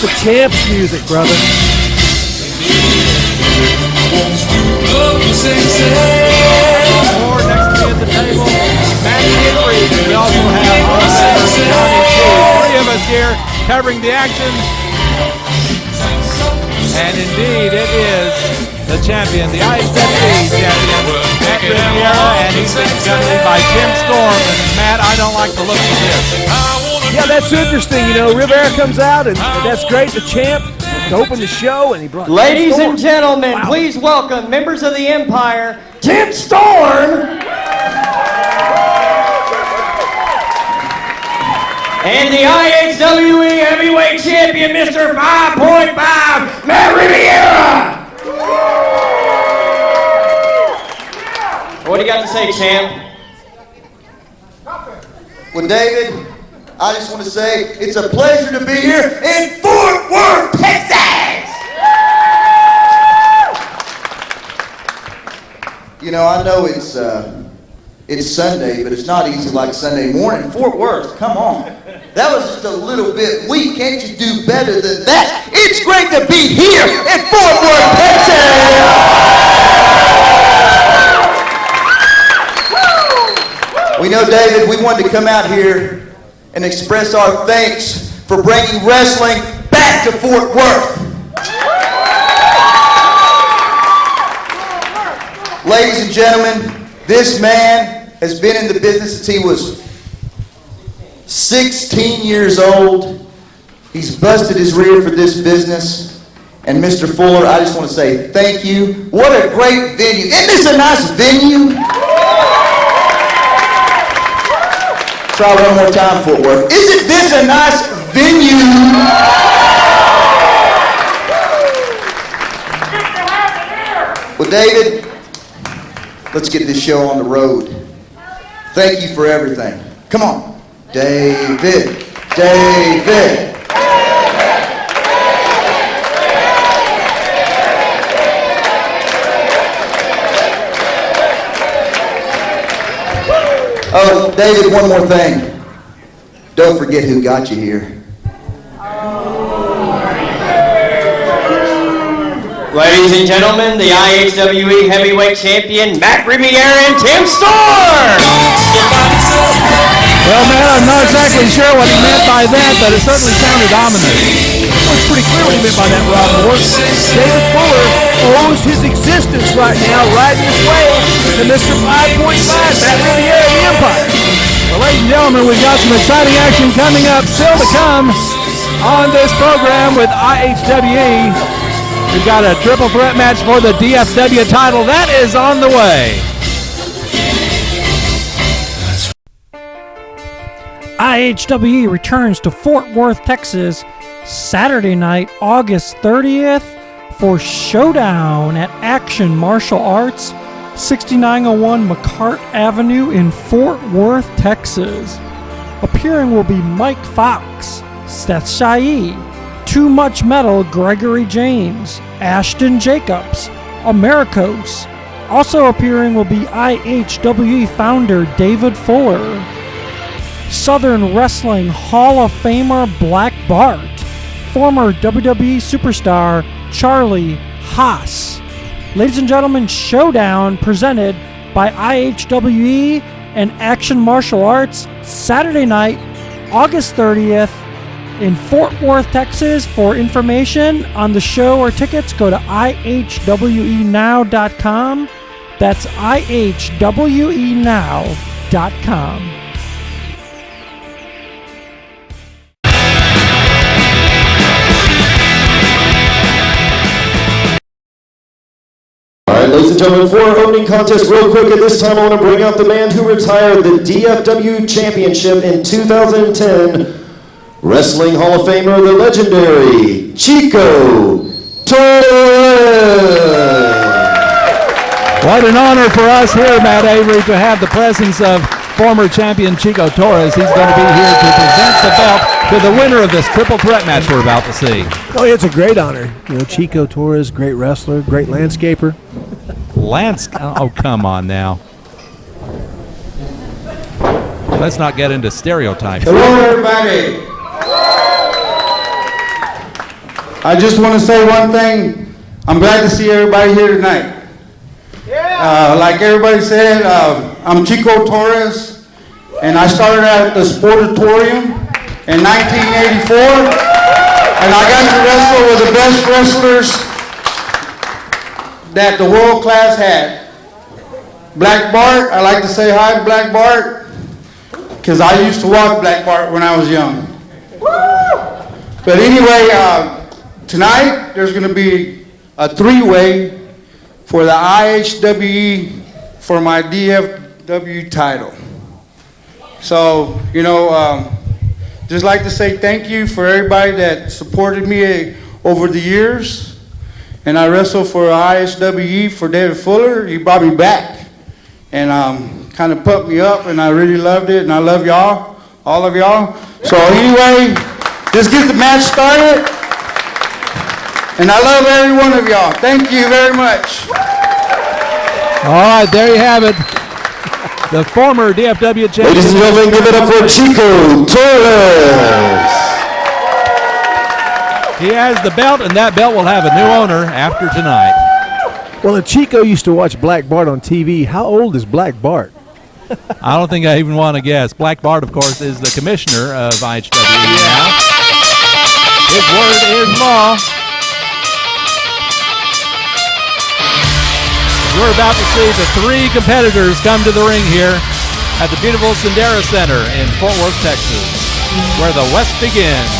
the champ's music, brother. Or next to me at the table, Matt Henry. We also have our members, Johnny T. Three of us here covering the action. And indeed, it is the champion, the IHWE champion, Matt Riviera, and he's been accompanied by Tim Storm. And Matt, I don't like the look of this. Yeah, that's interesting. You know, Riviera comes out, and that's great. The champ to open the show, and he brought. Ladies and gentlemen, please welcome members of the Empire, Tim Storm. And the IHWE Heavyweight Champion, Mr. 5.5, Matt Riviera! What do you got to say, champ? Well, David, I just want to say it's a pleasure to be here in Fort Worth, Texas! You know, I know it's Sunday, but it's not easy like Sunday morning. Fort Worth, come on. That was just a little bit weak. Can't you do better than that? It's great to be here in Fort Worth, Texas! We know, David, we wanted to come out here and express our thanks for bringing wrestling back to Fort Worth. Ladies and gentlemen, this man has been in the business since he was 16 years old. He's busted his rear for this business. And Mr. Fuller, I just want to say thank you. What a great venue. Isn't this a nice venue? Try one more time, Fort Worth. Isn't this a nice venue? Well, David, let's get this show on the road. Thank you for everything. Come on. David. David. Oh, David, one more thing. Don't forget who got you here. Ladies and gentlemen, the IHWE Heavyweight Champion, Matt Riviera and Tim Storm! Well, man, I'm not exactly sure what he meant by that, but it certainly sounded ominous. It was pretty clear what he meant by that, Rob Morse. David Fuller owes his existence right now, riding his way to Mr. 5.5, Matt Riviera of the Empire. Well, ladies and gentlemen, we've got some exciting action coming up, still to come on this program with IHWE. We've got a triple threat match for the DFW title. That is on the way. IHWE returns to Fort Worth, Texas, Saturday night, August 30th for Showdown at Action Martial Arts, 6901 McCart Avenue in Fort Worth, Texas. Appearing will be Mike Fox, Seth Shai, Too Much Metal Gregory James, Ashton Jacobs, Americos. Also appearing will be IHWE founder David Fuller, Southern Wrestling Hall of Famer Black Bart, former WWE superstar Charlie Haas. Ladies and gentlemen, Showdown presented by IHWE and Action Martial Arts, Saturday night, August 30th in Fort Worth, Texas. For information on the show or tickets, go to ihwenow.com. That's ihwenow.com. All right, ladies and gentlemen, for our opening contest, real quick, at this time I want to bring out the man who retired the DFW Championship in 2010, Wrestling Hall of Famer, the legendary Chico Torres. What an honor for us here, Matt Avery, to have the presence of former champion Chico Torres. He's going to be here to present the belt to the winner of this triple threat match we're about to see. Oh, it's a great honor. You know, Chico Torres, great wrestler, great landscaper. Oh, come on now. Let's not get into stereotypes. Hello, everybody. I just want to say one thing. I'm glad to see everybody here tonight. Like everybody said, I'm Chico Torres, and I started at the Sportatorium in 1984, and I got to wrestle with the best wrestlers that the world class had. Black Bart, I like to say hi to Black Bart, because I used to watch Black Bart when I was young. But anyway, tonight there's going to be a three-way for the IHWE for my DFW title. So, just like to say thank you for everybody that supported me over the years. And I wrestled for IHWE for David Fuller. He brought me back and kind of put me up, and I really loved it, and I love y'all, all of y'all. So anyway, let's get the match started. And I love every one of y'all. Thank you very much. All right, there you have it. The former DFW champion. Ladies and gentlemen, give it up for Chico Torres. He has the belt, and that belt will have a new owner after tonight. Well, if Chico used to watch Black Bart on TV, how old is Black Bart? I don't think I even want to guess. Black Bart, of course, is the commissioner of IHWE now. His word is law. We're about to see the three competitors come to the ring here at the beautiful Sendera Center in Fort Worth, Texas, where the West begins.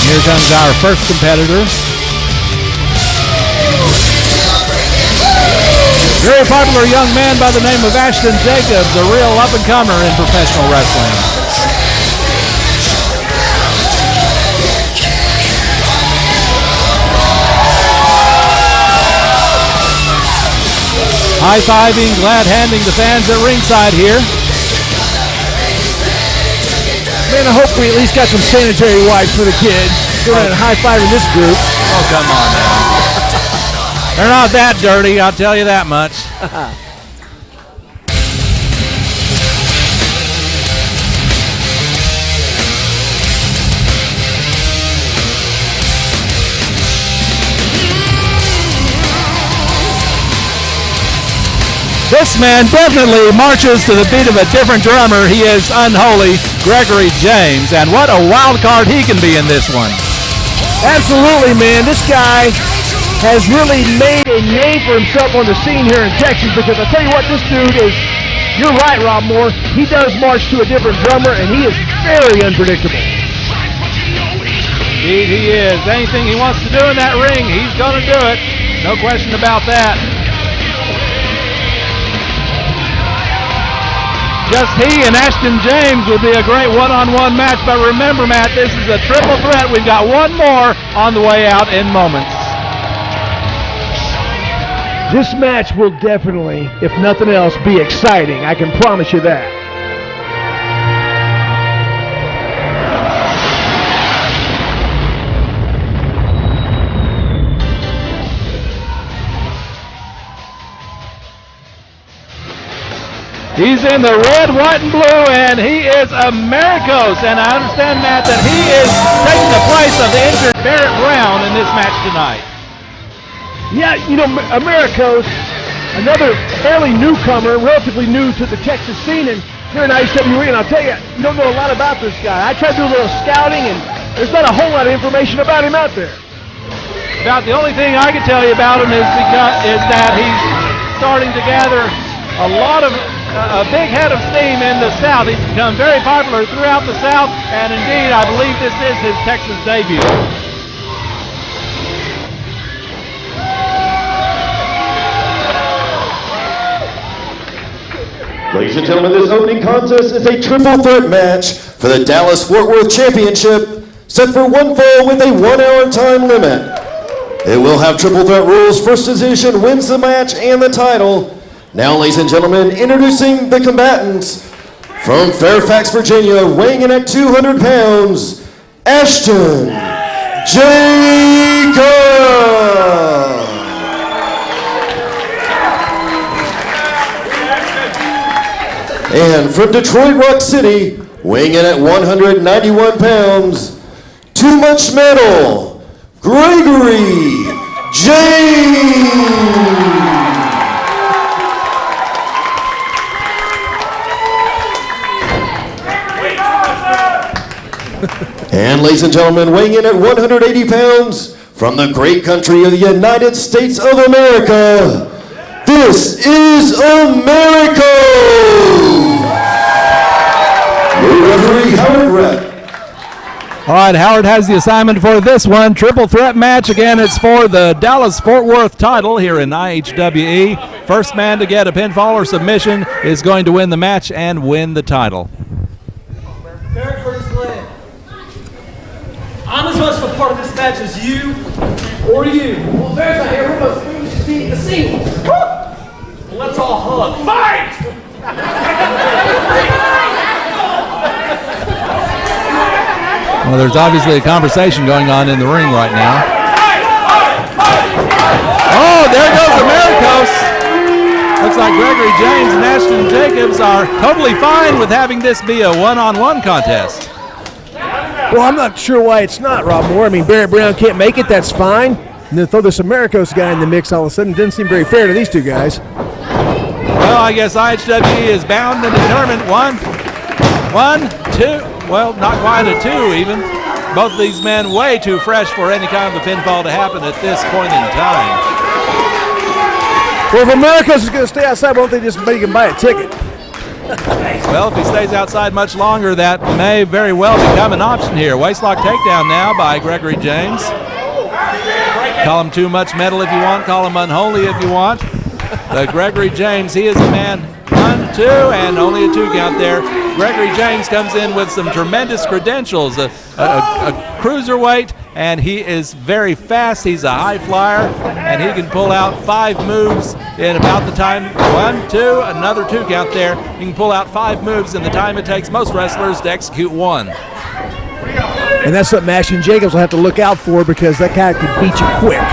Here comes our first competitor. Very popular young man by the name of Ashton Jacobs, a real up-and-comer in professional wrestling. High-fiving, glad-handing the fans at ringside here. Man, I hope we at least got some sanitary wipes for the kids. Doing a high-fiving this group. Oh, come on now. They're not that dirty, I'll tell you that much. This man definitely marches to the beat of a different drummer. He is unholy Gregory James, and what a wild card he can be in this one. Absolutely, man. This guy has really made a name for himself on the scene here in Texas, because I'll tell you what, this dude is, you're right, Rob Moore, he does march to a different drummer, and he is very unpredictable. Indeed he is. Anything he wants to do in that ring, he's going to do it. No question about that. Just he and Ashton James would be a great one-on-one match, but remember, Matt, this is a triple threat. We've got one more on the way out in moments. This match will definitely, if nothing else, be exciting. I can promise you that. He's in the red, white, and blue, and he is Americos. And I understand, Matt, that he is taking the place of the injured Barrett Brown in this match tonight. Yeah, Americos, another fairly newcomer, relatively new to the Texas scene and here in IHWE, and I'll tell you, you don't know a lot about this guy. I tried to do a little scouting, and there's not a whole lot of information about him out there. About the only thing I can tell you about him is that he's starting to gather a big head of steam in the South. He's become very popular throughout the South, and indeed, I believe this is his Texas debut. Ladies and gentlemen, this opening contest is a triple threat match for the Dallas-Fort Worth Championship, set for one fall with a 1 hour time limit. It will have triple threat rules. First decision wins the match and the title. Now, ladies and gentlemen, introducing the combatants from Fairfax, Virginia, weighing in at 200 pounds, Ashton Jacobs. And from Detroit Rock City, weighing in at 191 pounds, Too Much Metal, Gregory James. And ladies and gentlemen, weighing in at 180 pounds, from the great country of the United States of America, this is Americos! Your referee, Howard Rett. All right, Howard has the assignment for this one. Triple threat match. Again, it's for the Dallas-Fort Worth title here in IHWE. First man to get a pinfall or submission is going to win the match and win the title. I'm as much a part of this match as you or you. Well, there's a hero who should be the scene. Well, let's all hug. Fight! Well, there's obviously a conversation going on in the ring right now. Oh, there goes Americos. Looks like Gregory James and Ashton Jacobs are totally fine with having this be a one-on-one contest. Well, I'm not sure why it's not, Rob Moore. I mean, Barrett Brown can't make it, that's fine. And then throw this Americos guy in the mix all of a sudden. It didn't seem very fair to these two guys. Well, I guess IHWE is bound and determined. One, two. Well, not quite a two even. Both of these men way too fresh for any kind of a pinfall to happen at this point in time. Well, if Americos is going to stay outside, why don't they just make him buy a ticket? Well, if he stays outside much longer, that may very well become an option here. Waistlock takedown now by Gregory James. Call him Too Much Metal if you want. Call him Unholy if you want. But Gregory James, he is a man. 1, 2, and only a 2 count there. Gregory James comes in with some tremendous credentials. A cruiserweight, and he is very fast. He's a high flyer, and he can pull out 5 moves in about the time. 1, 2, another 2 count there. He can pull out 5 moves in the time it takes most wrestlers to execute 1. And that's something Ashton Jacobs will have to look out for, because that guy could beat you quick.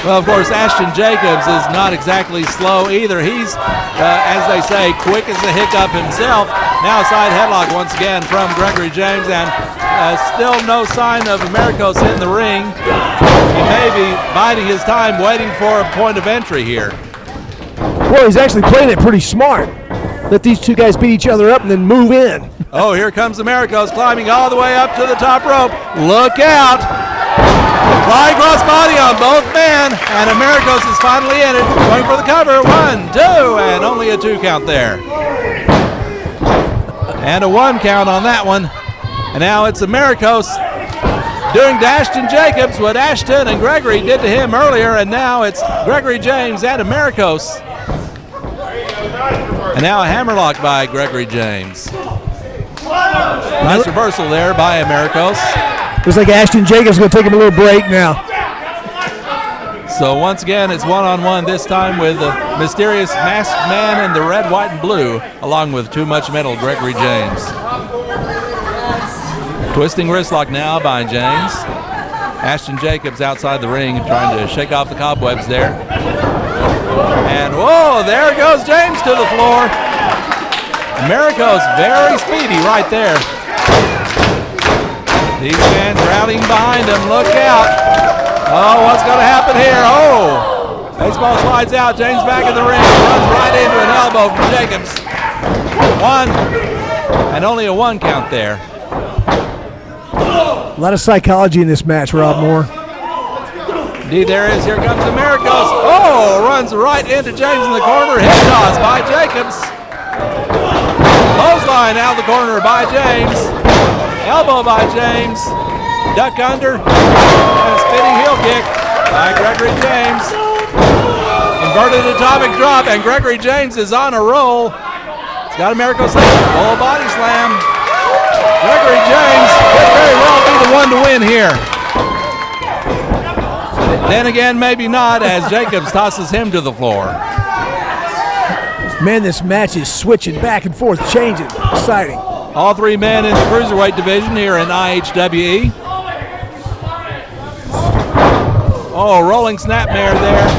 Well, of course, Ashton Jacobs is not exactly slow either. He's, as they say, quick as a hiccup himself. Now a side headlock once again from Gregory James, and still no sign of Americos in the ring. He may be biding his time, waiting for a point of entry here. Well, he's actually playing it pretty smart. Let these two guys beat each other up and then move in. Oh, here comes Americos climbing all the way up to the top rope. Look out! Flying cross body on both men, and Americos is finally in it, going for the cover. 1, 2, and only a 2 count there. And a 1 count on that one. And now it's Americos doing to Ashton Jacobs what Ashton and Gregory did to him earlier, and now it's Gregory James and Americos. And now a hammerlock by Gregory James. Nice reversal there by Americos. Looks like Ashton Jacobs is going to take him a little break now. So once again, it's one-on-one, this time with the mysterious masked man in the red, white, and blue, along with Too Much Metal, Gregory James. Twisting wrist lock now by James. Ashton Jacobs outside the ring trying to shake off the cobwebs there. And whoa, there goes James to the floor. Americos very speedy right there. These fans rallying behind him. Look out. Oh, what's going to happen here? Oh, baseball slides out. James back in the ring. Runs right into an elbow from Jacobs. 1, and only a 1 count there. A lot of psychology in this match, Rob Moore. Indeed there is. Here comes Americos. Oh, runs right into James in the corner. Head toss by Jacobs. Clothesline out of the corner by James. Elbow by James. Duck under. And a spinning heel kick by Gregory James. Inverted atomic drop, and Gregory James is on a roll. He's got Americos full body slam. Gregory James could very well be the one to win here. Then again, maybe not, as Jacobs tosses him to the floor. Man, this match is switching back and forth, changing. Exciting. All 3 men in the cruiserweight division here in IHWE. Oh, rolling snapmare there.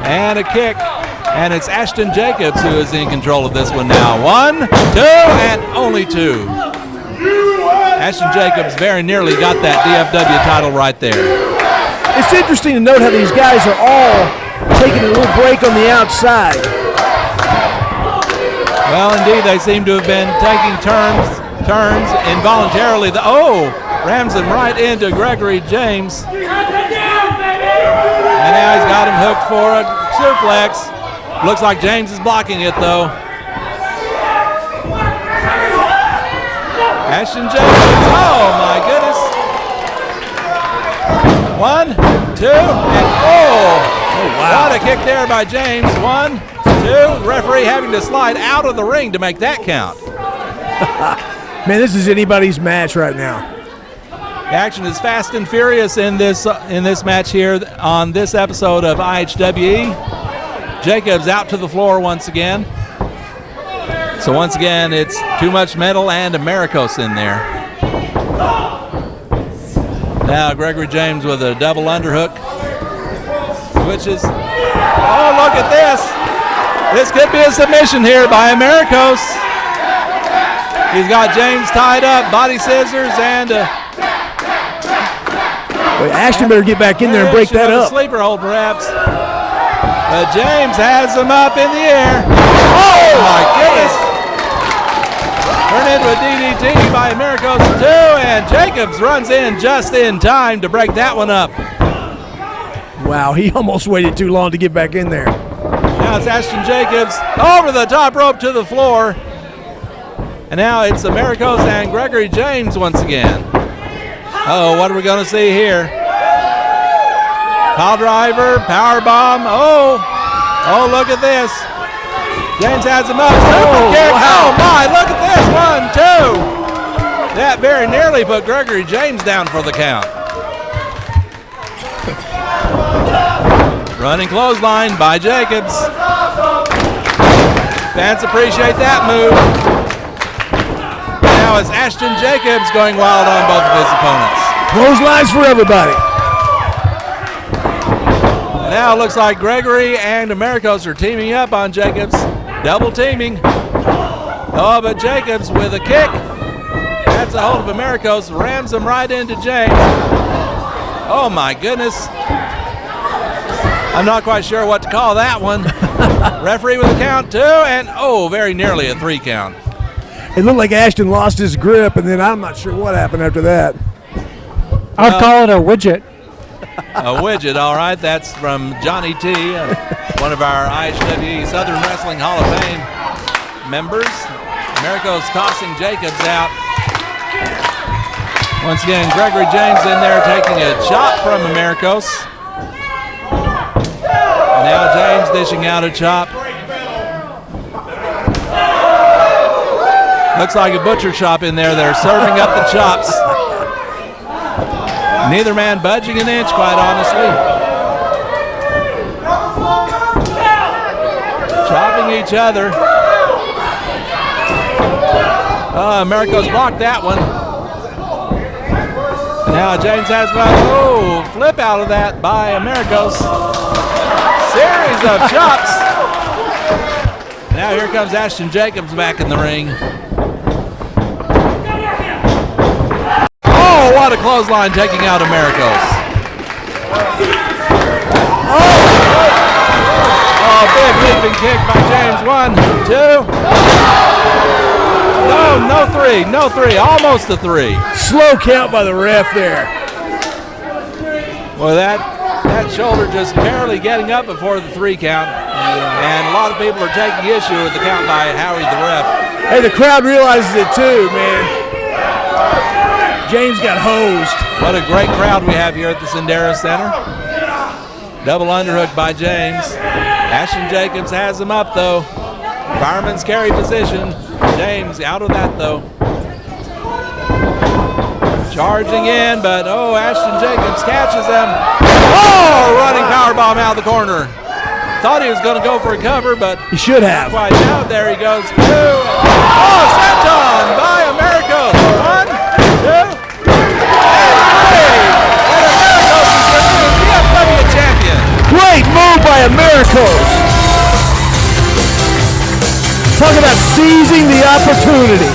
And a kick And it's Ashton Jacobs who is in control of this one now. 1, 2, and only 2. Ashton Jacobs very nearly got that DFW title right there. It's interesting to note how these guys are all taking a little break on the outside. Well, indeed, they seem to have been taking turns involuntarily. Rams him right into Gregory James. And now he's got him hooked for a suplex. Looks like James is blocking it, though. Ashton Jacobs, oh my goodness. 1, 2, and wow. What a kick there by James. 1, 2, referee having to slide out of the ring to make that count. Man, this is anybody's match right now. The action is fast and furious in this match here on this episode of IHWE. Jacobs out to the floor once again. So once again, it's Too Much Metal and Americos in there. Now Gregory James with a double underhook, which is, oh, look at this. This could be a submission here by Americos. He's got James tied up, body scissors, and Ashton better get back in there and break that up. Sleeper hold, perhaps. But James has him up in the air. Oh, my goodness. Turned into a DDT by Americos 2, and Jacobs runs in just in time to break that one up. Wow, he almost waited too long to get back in there. Now it's Ashton Jacobs over the top rope to the floor. And now it's Americos and Gregory James once again. Uh-oh, what are we going to see here? Pile driver, power bomb. Oh, look at this. James has him up. Super kick. Wow. Oh, my, look at this. 1, 2. That very nearly put Gregory James down for the count. Running clothesline by Jacobs. Fans appreciate that move. Now it's Ashton Jacobs going wild on both of his opponents. Clotheslines for everybody. Now it looks like Gregory and Americos are teaming up on Jacobs. Double teaming. Oh, but Jacobs with a kick. That's a hold of Americos. Rams him right into James. Oh, my goodness. I'm not quite sure what to call that one. Referee with a count, 2, and very nearly a 3 count. It looked like Ashton lost his grip, and then I'm not sure what happened after that. I'd call it a widget. A widget, all right. That's from Johnny T, one of our IHWE Southern Wrestling Hall of Fame members. Americos tossing Jacobs out. Once again, Gregory James in there taking a chop from Americos. And now James dishing out a chop. Looks like a butcher shop in there. They're serving up the chops. Neither man budging an inch, quite honestly. Chopping each other. Americos blocked that one. Now James has one. Flip out of that by Americos. Series of chops. Now here comes Ashton Jacobs back in the ring. Oh, what a clothesline taking out Americos. Big leaping kick by James. 1, 2. No 3. Almost a 3. Slow count by the ref there. Well, that shoulder just barely getting up before the 3 count. And a lot of people are taking issue with the count by Howie the ref. Hey, the crowd realizes it too, man. James got hosed. What a great crowd we have here at the Sendero Center. Double underhook by James. Ashton Jacobs has him up, though. Fireman's carry position. James out of that, though. Charging in, but Ashton Jacobs catches him. Running powerbomb out of the corner. Thought he was going to go for a cover, but he should have. Quite out. There he goes. 2. Senton by Americos. 1, 2. Great move by Americos. opportunity.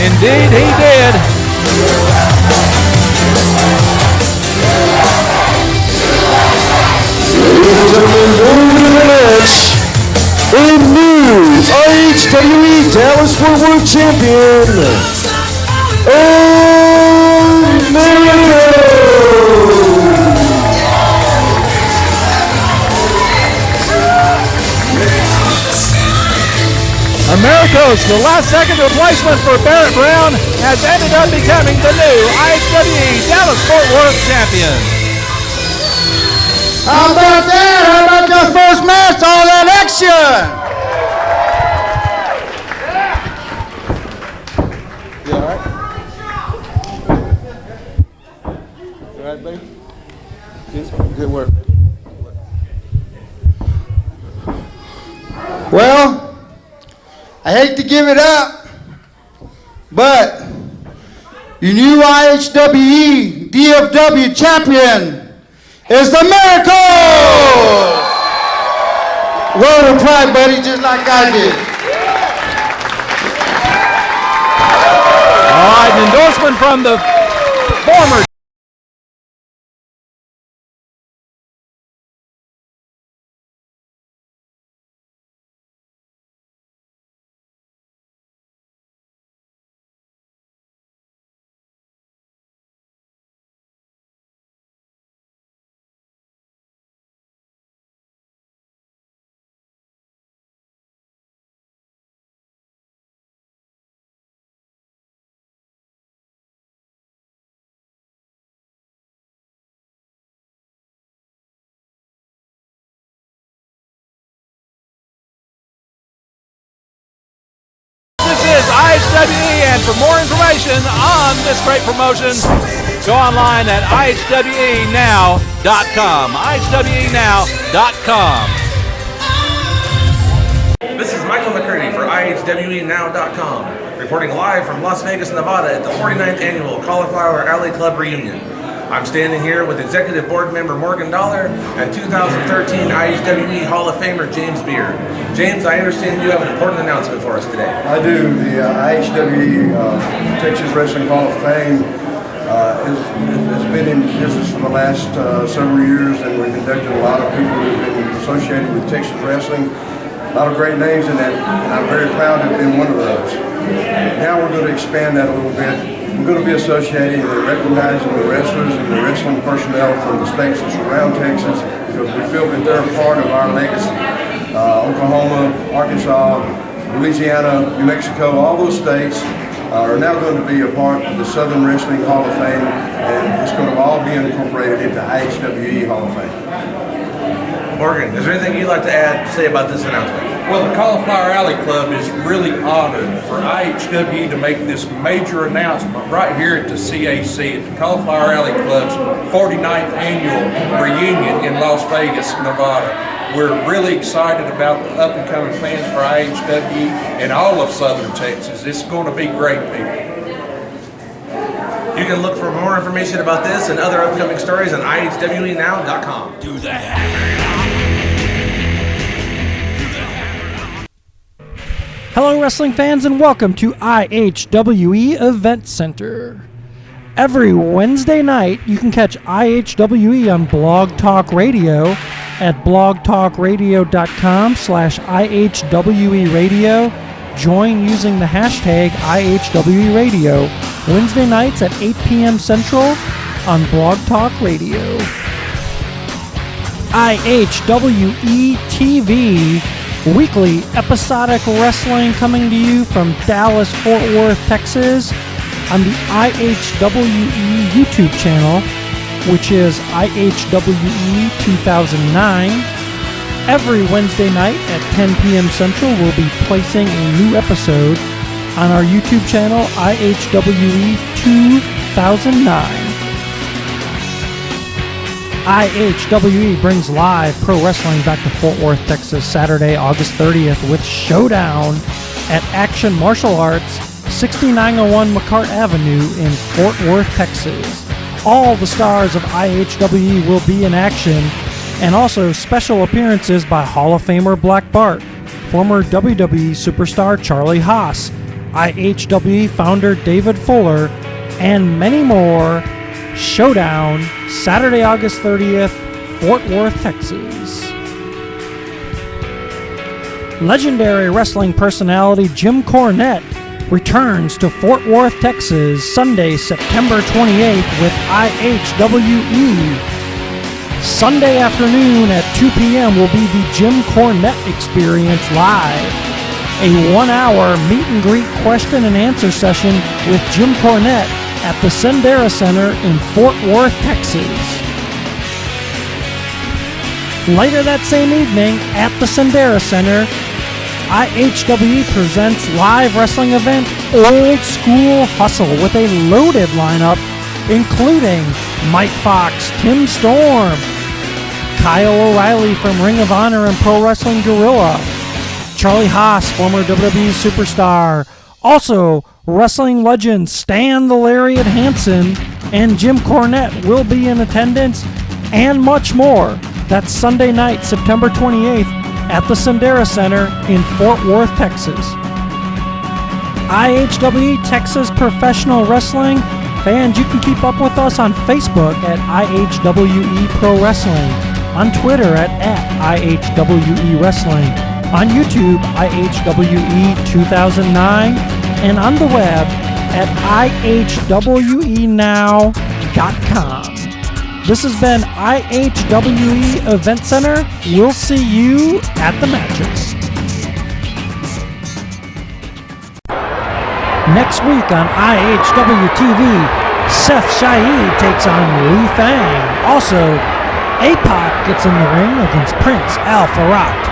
Indeed, he did. Ladies and gentlemen, moving to the match. In news, IHWE Dallas-Fort Worth champion, Americos, the last second replacement for Barrett Brown, has ended up becoming the new IHWE Dallas-Fort Worth champion. How about that? How about your first match? All that action! You all right? You all right, baby? Good work. Well, I hate to give it up, but your new IHWE DFW champion is the Americos! Word of pride, buddy, just like I did. All right, an endorsement from the former IHWE, and for more information on this great promotion, go online at IHWEnow.com. IHWEnow.com. This is Michael McCurdy for IHWEnow.com, reporting live from Las Vegas, Nevada at the 49th Annual Cauliflower Alley Club Reunion. I'm standing here with Executive Board Member Morgan Dollar and 2013 IHWE Hall of Famer James Beard. James, I understand you have an important announcement for us today. I do. The IHWE Texas Wrestling Hall of Fame has been in business for the last several years, and we've inducted a lot of people who've been associated with Texas wrestling. A lot of great names in that, and I'm very proud to have been one of those. Now we're going to expand that a little bit. We're going to be associating and recognizing the wrestlers and the wrestling personnel from the states that surround Texas, because we feel that they're a part of our legacy. Oklahoma, Arkansas, Louisiana, New Mexico, all those states are now going to be a part of the Southern Wrestling Hall of Fame, and it's going to all be incorporated into IHWE Hall of Fame. Morgan, is there anything you'd like to add to say about this announcement? Well, the Cauliflower Alley Club is really honored for IHWE to make this major announcement right here at the CAC, at the Cauliflower Alley Club's 49th annual reunion in Las Vegas, Nevada. We're really excited about the up-and-coming plans for IHWE and all of Southern Texas. It's going to be great, people. You can look for more information about this and other upcoming stories on IHWEnow.com. Do the hammer. Hello, wrestling fans, and welcome to IHWE Event Center. Every Wednesday night, you can catch IHWE on Blog Talk Radio at blogtalkradio.com/IHWE Radio. Join using the hashtag IHWE Radio. Wednesday nights at 8 p.m. Central on Blog Talk Radio. IHWE TV. Weekly episodic wrestling coming to you from Dallas, Fort Worth, Texas on the IHWE YouTube channel, which is IHWE 2009. Every Wednesday night at 10 p.m. Central, we'll be placing a new episode on our YouTube channel, IHWE 2009. IHWE brings live pro wrestling back to Fort Worth, Texas, Saturday, August 30th with Showdown at Action Martial Arts, 6901 McCart Avenue in Fort Worth, Texas. All the stars of IHWE will be in action, and also special appearances by Hall of Famer Black Bart, former WWE superstar Charlie Haas, IHWE founder David Fuller, and many more. Showdown, Saturday, August 30th, Fort Worth, Texas. Legendary wrestling personality Jim Cornette returns to Fort Worth, Texas, Sunday, September 28th with IHWE. Sunday afternoon at 2 p.m. will be the Jim Cornette Experience Live, a 1-hour meet and greet question and answer session with Jim Cornette at the Sendera Center in Fort Worth, Texas. Later that same evening at the Sendera Center, IHWE presents live wrestling event Old School Hustle with a loaded lineup including Mike Fox, Tim Storm, Kyle O'Reilly from Ring of Honor and Pro Wrestling Guerrilla, Charlie Haas, former WWE superstar, also wrestling legend Stan the Lariat Hansen, and Jim Cornette will be in attendance, and much more. That's Sunday night, September 28th, at the Sendera Center in Fort Worth, Texas. IHWE Texas Professional Wrestling fans, you can keep up with us on Facebook at IHWE Pro Wrestling, on Twitter at IHWE Wrestling, on YouTube IHWE 2009, and on the web at IHWEnow.com. This has been IHWE Event Center. We'll see you at the matches. Next week on IHWE TV, Seth Shaid takes on Lee Fang. Also, APOC gets in the ring against Prince Al Farrat.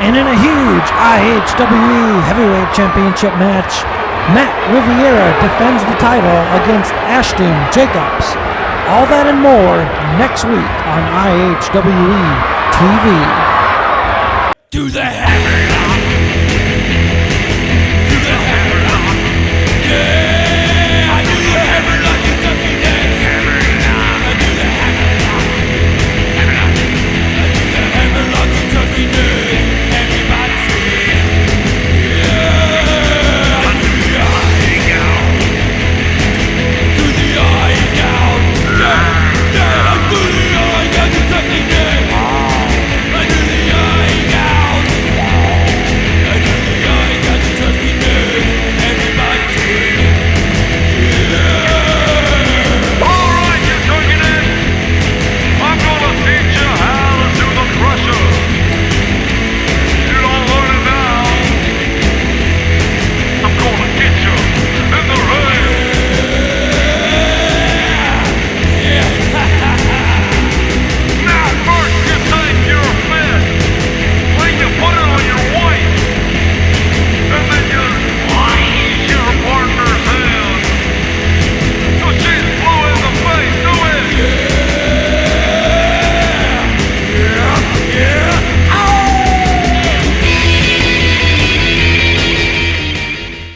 And in a huge IHWE Heavyweight Championship match, Matt Riviera defends the title against Ashton Jacobs. All that and more next week on IHWE TV. Do the